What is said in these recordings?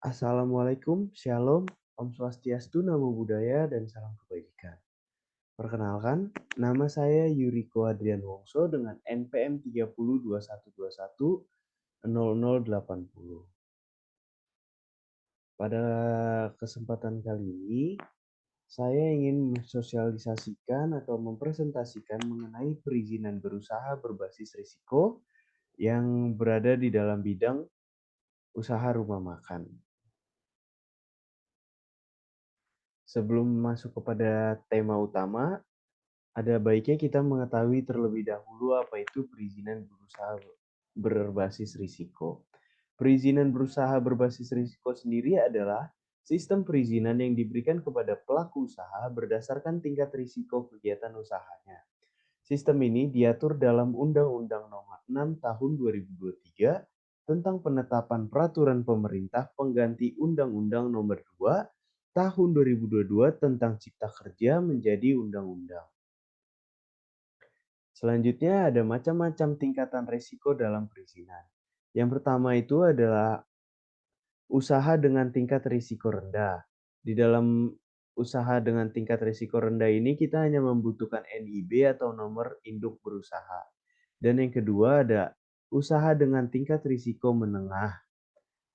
Assalamualaikum, Shalom, Om Swastiastu, Namo Buddhaya, dan salam kebajikan. Perkenalkan, nama saya Yuriko Adrian Wongso dengan NPM 3021210080. Pada kesempatan kali ini, saya ingin mensosialisasikan atau mempresentasikan mengenai perizinan berusaha berbasis risiko yang berada di dalam bidang usaha rumah makan. Sebelum masuk kepada tema utama, ada baiknya kita mengetahui terlebih dahulu apa itu perizinan berusaha berbasis risiko. Perizinan berusaha berbasis risiko sendiri adalah sistem perizinan yang diberikan kepada pelaku usaha berdasarkan tingkat risiko kegiatan usahanya. Sistem ini diatur dalam Undang-Undang Nomor 6 Tahun 2023 tentang penetapan peraturan pemerintah pengganti Undang-Undang Nomor 2 Tahun 2022 tentang Cipta Kerja menjadi undang-undang. Selanjutnya ada macam-macam tingkatan risiko dalam perizinan. Yang pertama itu adalah usaha dengan tingkat risiko rendah. Di dalam usaha dengan tingkat risiko rendah ini kita hanya membutuhkan NIB atau nomor induk berusaha. Dan yang kedua ada usaha dengan tingkat risiko menengah.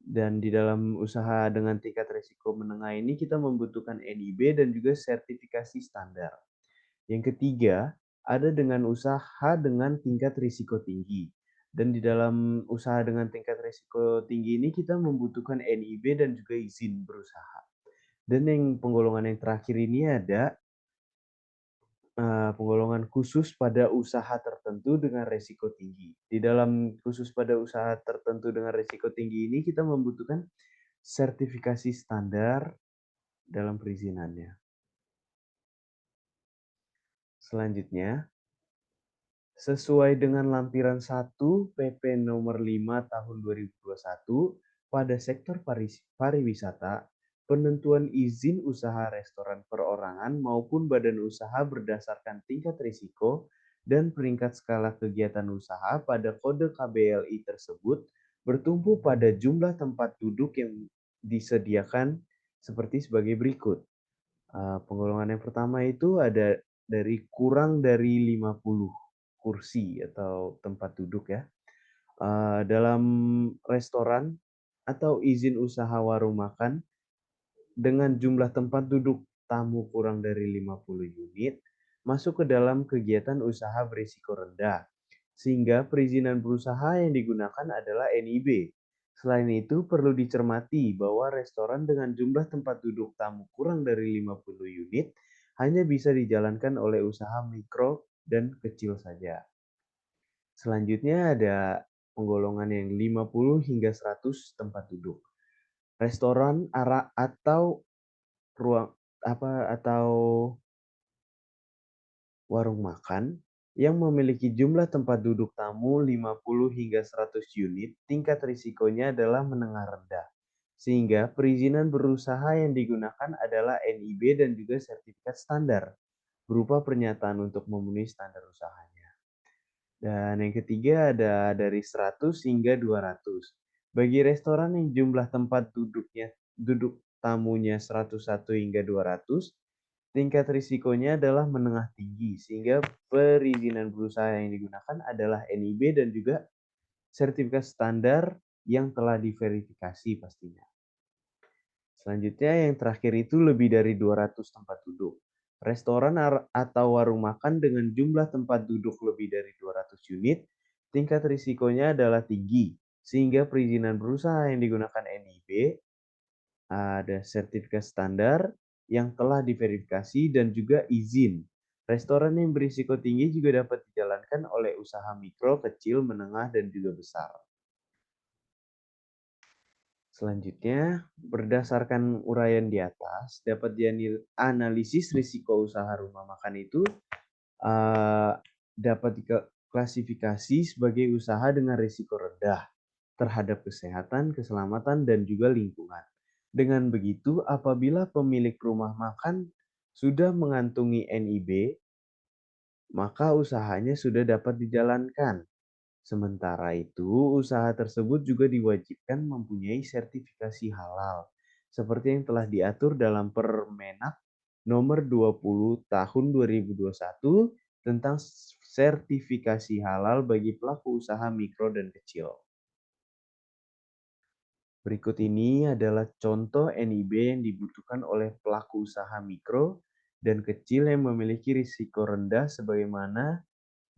Dan di dalam usaha dengan tingkat risiko menengah ini kita membutuhkan NIB dan juga sertifikasi standar. Yang ketiga, ada dengan usaha dengan tingkat risiko tinggi. Dan di dalam usaha dengan tingkat risiko tinggi ini kita membutuhkan NIB dan juga izin berusaha. Dan yang penggolongan yang terakhir ini ada penggolongan khusus pada usaha tertentu dengan risiko tinggi. Di dalam khusus pada usaha tertentu dengan risiko tinggi ini kita membutuhkan sertifikasi standar dalam perizinannya. Selanjutnya, sesuai dengan lampiran 1 PP nomor 5 tahun 2021 pada sektor pariwisata, penentuan izin usaha restoran perorangan maupun badan usaha berdasarkan tingkat risiko dan peringkat skala kegiatan usaha pada kode KBLI tersebut bertumpu pada jumlah tempat duduk yang disediakan seperti sebagai berikut. Penggolongan yang pertama itu ada dari kurang dari 50 kursi atau tempat duduk ya. Dalam restoran atau izin usaha warung makan dengan jumlah tempat duduk tamu kurang dari 50 unit masuk ke dalam kegiatan usaha berisiko rendah. Sehingga perizinan berusaha yang digunakan adalah NIB. Selain itu, perlu dicermati bahwa restoran dengan jumlah tempat duduk tamu kurang dari 50 unit hanya bisa dijalankan oleh usaha mikro dan kecil saja. Selanjutnya ada penggolongan yang 50 hingga 100 tempat duduk. Restoran atau ruang atau warung makan yang memiliki jumlah tempat duduk tamu 50 hingga 100 unit, tingkat risikonya adalah menengah rendah. Sehingga perizinan berusaha yang digunakan adalah NIB dan juga sertifikat standar berupa pernyataan untuk memenuhi standar usahanya. Dan yang ketiga ada dari 100 hingga 200. Bagi restoran yang jumlah tempat duduk tamunya 101 hingga 200, tingkat risikonya adalah menengah tinggi, sehingga perizinan berusaha yang digunakan adalah NIB dan juga sertifikat standar yang telah diverifikasi pastinya. Selanjutnya yang terakhir itu lebih dari 200 tempat duduk. Restoran atau warung makan dengan jumlah tempat duduk lebih dari 200 unit, tingkat risikonya adalah tinggi, sehingga perizinan berusaha yang digunakan NIB ada sertifikat standar yang telah diverifikasi dan juga izin. Restoran yang berisiko tinggi juga dapat dijalankan oleh usaha mikro, kecil, menengah, dan juga besar. Selanjutnya, berdasarkan uraian di atas, dapat dianalisis risiko usaha rumah makan itu dapat diklasifikasi sebagai usaha dengan risiko rendah terhadap kesehatan, keselamatan, dan juga lingkungan. Dengan begitu, apabila pemilik rumah makan sudah mengantungi NIB, maka usahanya sudah dapat dijalankan. Sementara itu, usaha tersebut juga diwajibkan mempunyai sertifikasi halal, seperti yang telah diatur dalam Permenak Nomor 20 Tahun 2021 tentang sertifikasi halal bagi pelaku usaha mikro dan kecil. Berikut ini adalah contoh NIB yang dibutuhkan oleh pelaku usaha mikro dan kecil yang memiliki risiko rendah sebagaimana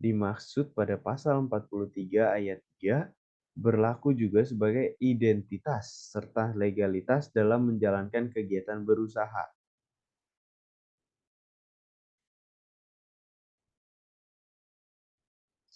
dimaksud pada pasal 43 ayat 3, berlaku juga sebagai identitas serta legalitas dalam menjalankan kegiatan berusaha.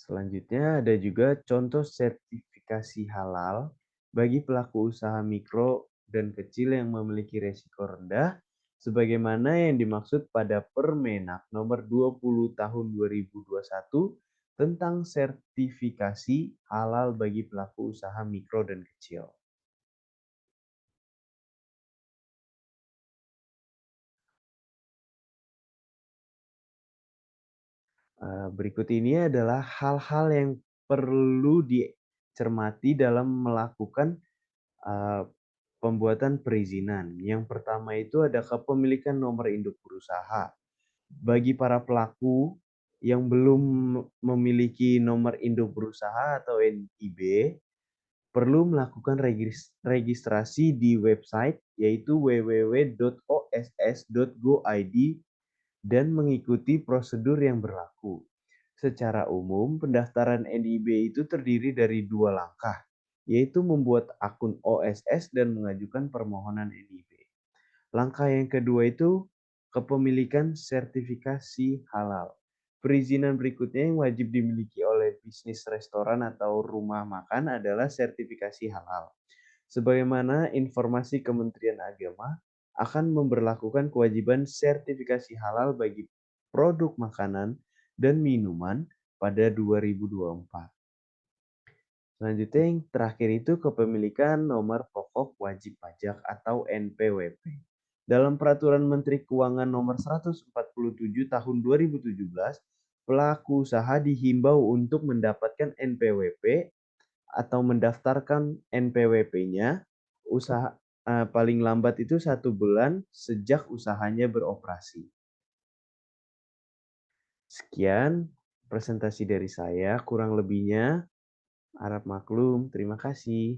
Selanjutnya ada juga contoh sertifikasi halal bagi pelaku usaha mikro dan kecil yang memiliki risiko rendah, sebagaimana yang dimaksud pada Permenak Nomor 20 Tahun 2021 tentang sertifikasi halal bagi pelaku usaha mikro dan kecil. Berikut ini adalah hal-hal yang perlu dicermati dalam melakukan eee, pembuatan perizinan. Yang pertama itu ada kepemilikan nomor induk berusaha. Bagi para pelaku yang belum memiliki nomor induk berusaha atau NIB, perlu melakukan registrasi di website yaitu www.oss.go.id dan mengikuti prosedur yang berlaku. Secara umum, pendaftaran NIB itu terdiri dari dua langkah, yaitu membuat akun OSS dan mengajukan permohonan NIB. Langkah yang kedua itu kepemilikan sertifikasi halal. Perizinan berikutnya yang wajib dimiliki oleh bisnis restoran atau rumah makan adalah sertifikasi halal. Sebagaimana informasi Kementerian Agama akan memberlakukan kewajiban sertifikasi halal bagi produk makanan dan minuman pada 2024. Selanjutnya yang terakhir itu kepemilikan nomor pokok wajib pajak atau NPWP. Dalam Peraturan Menteri Keuangan Nomor 147 Tahun 2017, pelaku usaha dihimbau untuk mendapatkan NPWP atau mendaftarkan NPWP-nya usaha paling lambat itu 1 bulan sejak usahanya beroperasi. Sekian presentasi dari saya, kurang lebihnya harap maklum. Terima kasih.